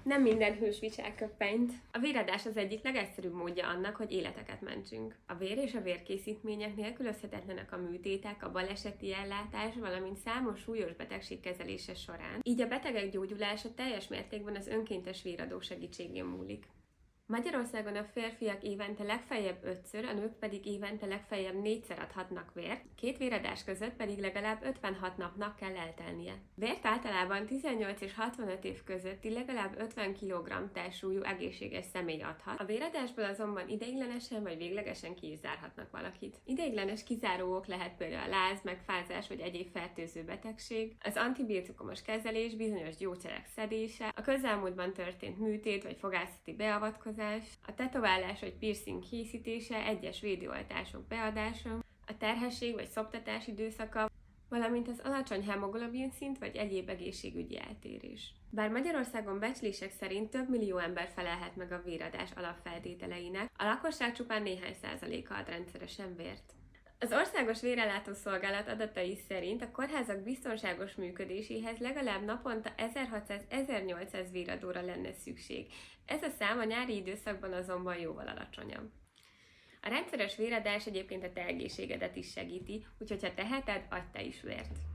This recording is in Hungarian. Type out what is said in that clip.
Nem minden hős visel köppenyt. A véradás az egyik legegyszerűbb módja annak, hogy életeket mentsünk. A vér és a vérkészítmények nélkülözhetetlenek a műtétek, a baleseti ellátás, valamint számos súlyos betegség kezelése során. Így a betegek gyógyulása teljes mértékben az önkéntes véradó segítségén múlik. Magyarországon a férfiak évente legfeljebb 5-ször, a nők pedig évente legfeljebb 4-szer adhatnak vért, 2 véradás között pedig legalább 56 napnak kell eltelnie. Vért általában 18 és 65 év közötti legalább 50 kg testsúlyú egészséges személy adhat. A véradásból azonban ideiglenesen vagy véglegesen ki is zárhatnak valakit. Ideiglenes kizárók lehet például a láz, megfázás vagy egyéb fertőző betegség, az antibiotikumos kezelés, bizonyos gyógyszerek szedése, a közelmúltban történt műtét vagy fogászati beavatkozás, a tetoválás vagy piercing készítése, egyes védőoltások beadása, a terhesség vagy szoptatás időszaka, valamint az alacsony hemoglobin szint vagy egyéb egészségügyi eltérés. Bár Magyarországon becslések szerint több millió ember felelhet meg a véradás alapfeltételeinek, a lakosság csupán néhány százaléka ad rendszeresen vért. Az Országos Vérellátó Szolgálat adatai szerint a kórházak biztonságos működéséhez legalább naponta 1600-1800 véradóra lenne szükség. Ez a szám a nyári időszakban azonban jóval alacsonyabb. A rendszeres véradás egyébként a te egészségedet is segíti, úgyhogy ha teheted, adj te is vért!